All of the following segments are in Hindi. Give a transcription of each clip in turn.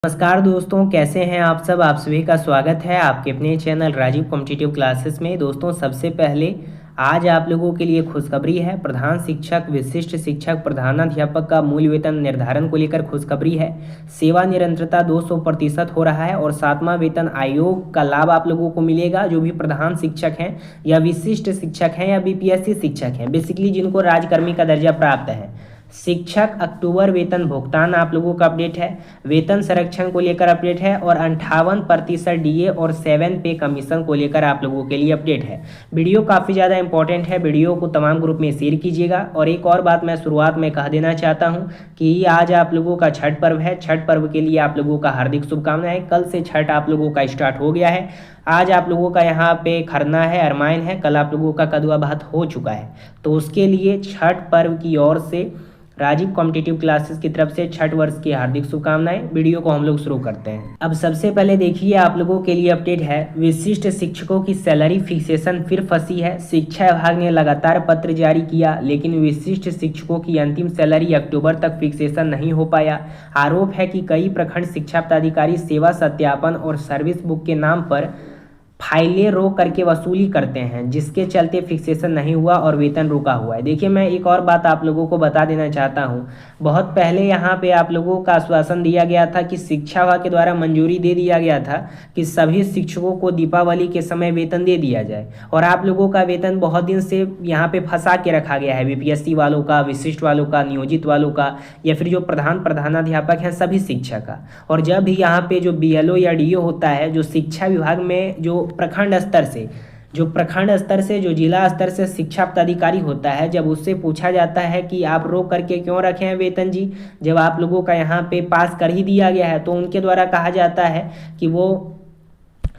नमस्कार दोस्तों, कैसे हैं आप सब। आप सभी का स्वागत है आपके अपने चैनल राजीव कॉम्पिटिटिव क्लासेस में। दोस्तों, सबसे पहले आज आप लोगों के लिए खुशखबरी है। प्रधान शिक्षक, विशिष्ट शिक्षक, प्रधानाध्यापक का मूल वेतन निर्धारण को लेकर खुशखबरी है। सेवा निरंतरता 200% हो रहा है और 7वां वेतन आयोग का लाभ आप लोगों को मिलेगा। जो भी प्रधान शिक्षक हैं या विशिष्ट शिक्षक हैं या बीपीएससी शिक्षक हैं, बेसिकली जिनको राजकर्मी का दर्जा प्राप्त है, शिक्षक अक्टूबर वेतन भुगतान आप लोगों का अपडेट है। वेतन संरक्षण को लेकर अपडेट है और 58% डीए और 7 पे कमीशन को लेकर आप लोगों के लिए अपडेट है। वीडियो काफ़ी ज़्यादा इंपॉर्टेंट है, वीडियो को तमाम ग्रुप में शेयर कीजिएगा। और एक और बात मैं शुरुआत में कह देना चाहता हूँ कि आज आप लोगों का छठ पर्व है। छठ पर्व के लिए आप लोगों का हार्दिक शुभकामनाएं। कल से छठ आप लोगों का स्टार्ट हो गया है। आज आप लोगों का यहाँ पे खरना है, अरमाइन है। कल आप लोगों का कदुआ भात हो चुका है। तो उसके लिए छठ पर्व की ओर से राजीव कॉम्पिटिटिव क्लासेस की तरफ से छठ वर्ष की हार्दिक शुभकामनाएं। वीडियो को हम लोग शुरू करते हैं। अब सबसे पहले देखिए, आप लोगों के लिए अपडेट है। विशिष्ट शिक्षकों की सैलरी फिक्सेशन फिर फंसी है। शिक्षा विभाग ने लगातार पत्र जारी किया, लेकिन विशिष्ट शिक्षकों की अंतिम सैलरी अक्टूबर तक फिक्सेशन नहीं हो पाया। आरोप है कि कई प्रखंड शिक्षा पदाधिकारी सेवा सत्यापन और सर्विस बुक के नाम पर फाइलें रोक करके वसूली करते हैं, जिसके चलते फिक्सेशन नहीं हुआ और वेतन रुका हुआ है। देखिए, मैं एक और बात आप लोगों को बता देना चाहता हूं। बहुत पहले यहाँ पे आप लोगों का आश्वासन दिया गया था कि शिक्षा विभाग के द्वारा मंजूरी दे दिया गया था कि सभी शिक्षकों को दीपावली के समय वेतन दे दिया जाए। और आप लोगों का वेतन बहुत दिन से यहाँ पे फंसा के रखा गया है, बीपीएससी वालों का, विशिष्ट वालों का, नियोजित वालों का, या फिर जो प्रधानाध्यापक हैं सभी शिक्षक का। और जब भी यहाँ पे जो बीएलओ या डीओ होता है, जो शिक्षा विभाग में जो प्रखंड स्तर से जो जिला स्तर से शिक्षा पदाधिकारी होता है, जब उससे पूछा जाता है कि आप रोक करके क्यों रखे हैं वेतन जी, जब आप लोगों का यहाँ पे पास कर ही दिया गया है, तो उनके द्वारा कहा जाता है कि वो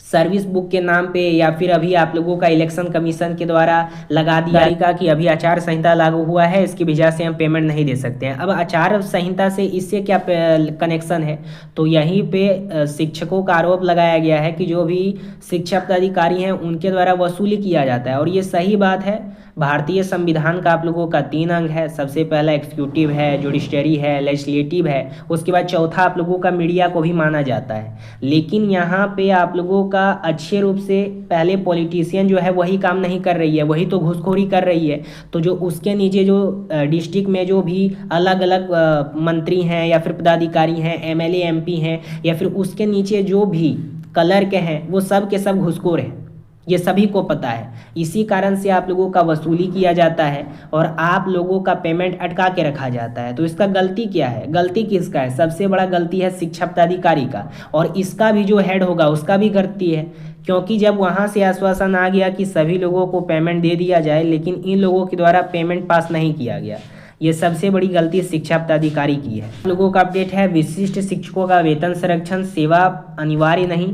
सर्विस बुक के नाम पे, या फिर अभी आप लोगों का इलेक्शन कमीशन के द्वारा लगा दिया का कि अभी आचार संहिता लागू हुआ है, इसकी वजह से हम पेमेंट नहीं दे सकते हैं। अब आचार संहिता से इससे क्या कनेक्शन है? तो यहीं पे शिक्षकों का आरोप लगाया गया है कि जो भी शिक्षा पदाधिकारी हैं उनके द्वारा वसूली किया जाता है। और ये सही बात है। भारतीय संविधान का आप लोगों का 3 अंग है। सबसे पहला एग्जीक्यूटिव है, जुडिशरी है, लेजिस्लेटिव है। उसके बाद चौथा आप लोगों का मीडिया को भी माना जाता है। लेकिन यहाँ पे आप लोगों का अच्छे रूप से पहले पॉलिटिशियन जो है वही काम नहीं कर रही है, वही तो घूसखोरी कर रही है। तो जो उसके नीचे जो डिस्ट्रिक्ट में जो भी अलग अलग मंत्री हैं या फिर पदाधिकारी हैं, एमएलए एमपी हैं, या फिर उसके नीचे जो भी कलर के हैं, वो सब के सब घूसखोर हैं। ये सभी को पता है। इसी कारण से आप लोगों का वसूली किया जाता है और आप लोगों का पेमेंट अटका के रखा जाता है। तो इसका गलती क्या है? गलती किसका है? सबसे बड़ा गलती है शिक्षा पदाधिकारी का। और इसका भी जो हेड होगा उसका भी गलती है, क्योंकि जब वहाँ से आश्वासन आ गया कि सभी लोगों को पेमेंट दे दिया जाए, लेकिन इन लोगों के द्वारा पेमेंट पास नहीं किया गया। ये सबसे बड़ी गलती शिक्षा पदाधिकारी की है। लोगों का अपडेट है। विशिष्ट शिक्षकों का वेतन संरक्षण सेवा अनिवार्य नहीं।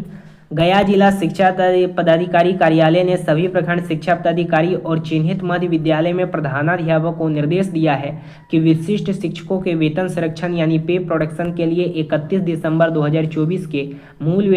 गया जिला शिक्षा पदाधिकारी कार्यालय ने सभी प्रखंड शिक्षा पदाधिकारी और चिन्हित मध्य विद्यालय में प्रधानाध्यापक को निर्देश दिया है कि विशिष्ट शिक्षकों के वेतन संरक्षण यानी पे प्रोडक्शन के लिए 31 दिसंबर 2024 के मूल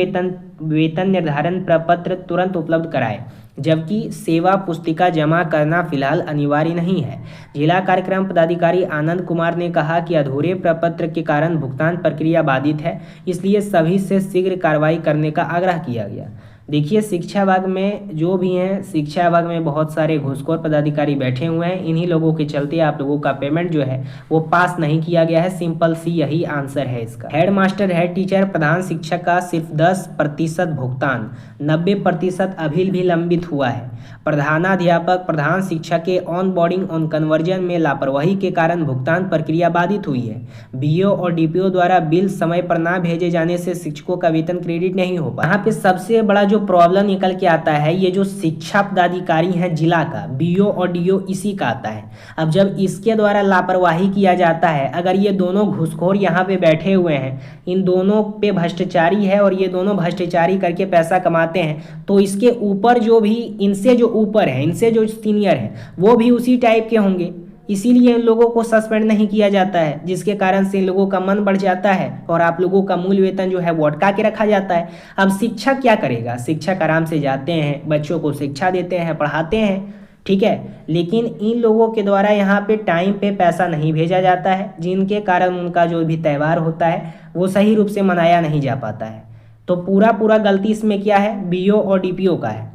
वेतन निर्धारण प्रपत्र तुरंत उपलब्ध कराएं, जबकि सेवा पुस्तिका जमा करना फिलहाल अनिवार्य नहीं है। जिला कार्यक्रम पदाधिकारी आनंद कुमार ने कहा कि अधूरे प्रपत्र के कारण भुगतान प्रक्रिया बाधित है, इसलिए सभी से शीघ्र कार्रवाई करने का आग्रह किया गया। देखिए, शिक्षा विभाग में जो भी हैं, शिक्षा विभाग में बहुत सारे घूसखोर पदाधिकारी बैठे हुए हैं। इन्हीं लोगों के चलते आप लोगों का पेमेंट जो है वो पास नहीं किया गया है। सिंपल सी यही आंसर है इसका। हेड मास्टर, हेड टीचर, प्रधान शिक्षक का सिर्फ 10% भुगतान, 90% अभी भी लंबित हुआ है। प्रधानाध्यापक, प्रधान शिक्षक के ऑन बोर्डिंग ऑन कन्वर्जन में लापरवाही के कारण भुगतान प्रक्रिया बाधित हुई है। बीओ और डीपीओ द्वारा बिल समय पर ना भेजे जाने से शिक्षकों का वेतन क्रेडिट नहीं हो पाया। यहाँ पे सबसे बड़ा जो प्रॉब्लम निकल के आता है, ये जो शिक्षा पदाधिकारी है जिला का, बीओ और डीओ, इसी का आता है। अब जब इसके द्वारा लापरवाही किया जाता है, अगर ये दोनों घूसखोर यहाँ पे बैठे हुए हैं, इन दोनों पे भ्रष्टाचारी है और ये दोनों भ्रष्टाचारी करके पैसा कमाते हैं, तो इसके ऊपर जो भी इनसे जो ऊपर है, इनसे जो सीनियर है, वो भी उसी टाइप के होंगे। इसीलिए इन लोगों को सस्पेंड नहीं किया जाता है, जिसके कारण से इन लोगों का मन बढ़ जाता है और आप लोगों का मूल वेतन जो है वो अटका के रखा जाता है। अब शिक्षक क्या करेगा? शिक्षक आराम से जाते हैं, बच्चों को शिक्षा देते हैं, पढ़ाते हैं, ठीक है। लेकिन इन लोगों के द्वारा यहाँ पे टाइम पे पैसा नहीं भेजा जाता है, जिनके कारण उनका जो भी त्यौहार होता है वो सही रूप से मनाया नहीं जा पाता है। तो पूरा पूरा गलती इसमें क्या है, बीओ और डीपीओ का है।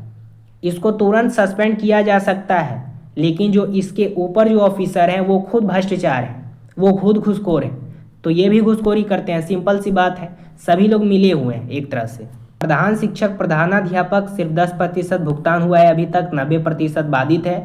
इसको तुरंत सस्पेंड किया जा सकता है, लेकिन जो इसके ऊपर जो ऑफिसर हैं वो खुद भ्रष्टाचार हैं, वो खुद घूसखोर हैं, तो ये भी घूसखोरी करते हैं। सिंपल सी बात है, सभी लोग मिले हुए हैं एक तरह से। प्रधान शिक्षक प्रधानाध्यापक सिर्फ 10% भुगतान हुआ है अभी तक, 90% बाधित है।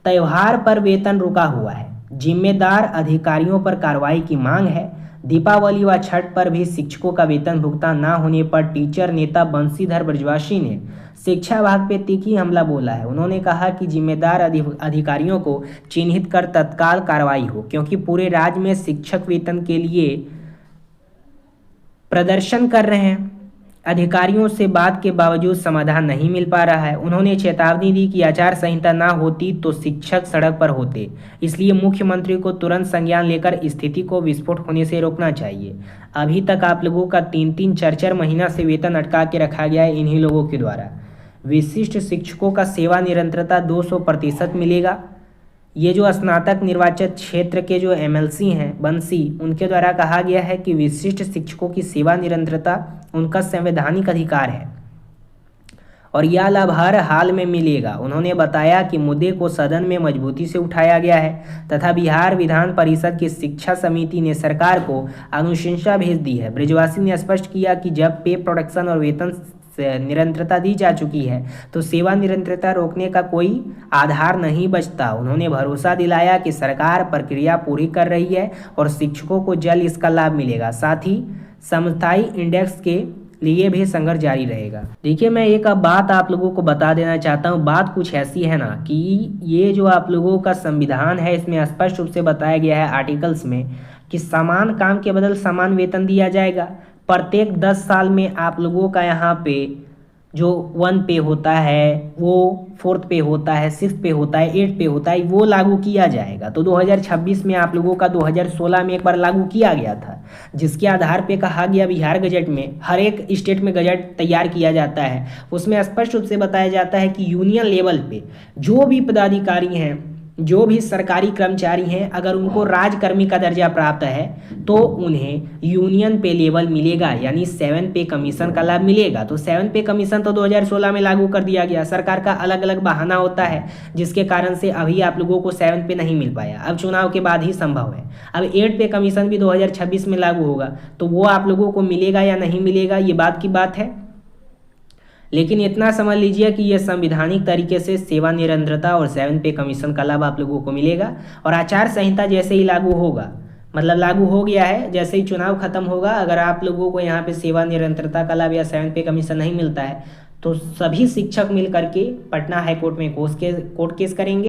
त्यौहार पर वेतन रुका हुआ है, जिम्मेदार अधिकारियों पर कार्रवाई की मांग है। दीपावली व छठ पर भी शिक्षकों का वेतन भुगतान न होने पर टीचर नेता बंशीधर ब्रजवासी ने शिक्षा विभाग पे तीखी हमला बोला है। उन्होंने कहा कि जिम्मेदार अधिकारियों को चिन्हित कर तत्काल कार्रवाई हो, क्योंकि पूरे राज्य में शिक्षक वेतन के लिए प्रदर्शन कर रहे हैं। अधिकारियों से बात के बावजूद समाधान नहीं मिल पा रहा है। उन्होंने चेतावनी दी कि आचार संहिता ना होती तो शिक्षक सड़क पर होते, इसलिए मुख्यमंत्री को तुरंत संज्ञान लेकर स्थिति को विस्फोट होने से रोकना चाहिए। अभी तक आप लोगों का 3-3, 4-4 महीना से वेतन अटका के रखा गया है इन्हीं लोगों के द्वारा। विशिष्ट शिक्षकों का सेवा निरंतरता 200% मिलेगा। ये जो स्नातक निर्वाचित क्षेत्र के जो एमएलसी हैं बंसी, उनके द्वारा कहा गया है कि विशिष्ट शिक्षकों की सेवा निरंतरता उनका संवैधानिक अधिकार है और यह लाभ हर हाल में मिलेगा। उन्होंने बताया कि मुद्दे को सदन में मजबूती से उठाया गया है तथा बिहार विधान परिषद की शिक्षा समिति ने सरकार को अनुशंसा भेज दी है। ब्रजवासी ने स्पष्ट किया कि जब पे प्रोटेक्शन और वेतन निरंतरता दी जा चुकी है तो सेवा निरंतरता रोकने का कोई आधार नहीं बचता। उन्होंने भरोसा दिलाया कि सरकार प्रक्रिया पूरी कर रही है और शिक्षकों को जल्द इसका लाभ मिलेगा। साथ ही समस्थायी इंडेक्स के लिए भी संघर्ष जारी रहेगा। देखिए, मैं एक अब बात आप लोगों को बता देना चाहता हूँ। बात कुछ ऐसी है ना कि ये जो आप लोगों का संविधान है इसमें स्पष्ट रूप से बताया गया है आर्टिकल्स में कि समान काम के बदल समान वेतन दिया जाएगा। प्रत्येक 10 साल में आप लोगों का यहाँ पे जो 1 पे होता है, वो 4th पे होता है, 6th पे होता है, 8th पे होता है, वो लागू किया जाएगा। तो 2026 में आप लोगों का 2016 में एक बार लागू किया गया था, जिसके आधार पे कहा गया बिहार गजट में, हर एक स्टेट में गजट तैयार किया जाता है, उसमें स्पष्ट रूप से बताया जाता है कि यूनियन लेवल पे जो भी पदाधिकारी हैं, जो भी सरकारी कर्मचारी हैं, अगर उनको राजकर्मी का दर्जा प्राप्त है तो उन्हें यूनियन पे लेवल मिलेगा, यानी 7 पे कमीशन का लाभ मिलेगा। तो 7 पे कमीशन तो 2016 में लागू कर दिया गया। सरकार का अलग अलग बहाना होता है जिसके कारण से अभी आप लोगों को 7 पे नहीं मिल पाया, अब चुनाव के बाद ही संभव है। अब 8 पे कमीशन भी 2026 में लागू होगा, तो वो आप लोगों को मिलेगा या नहीं मिलेगा, ये बात की बात है। लेकिन इतना समझ लीजिए कि यह संवैधानिक तरीके से सेवा निरंतरता और 7 पे कमीशन का लाभ आप लोगों को मिलेगा। और आचार संहिता जैसे ही लागू होगा, मतलब लागू हो गया है, जैसे ही चुनाव खत्म होगा, अगर आप लोगों को यहाँ पे सेवा निरंतरता का लाभ या 7 पे कमीशन नहीं मिलता है तो सभी शिक्षक मिल करके पटना हाईकोर्ट में कोर्ट केस करेंगे।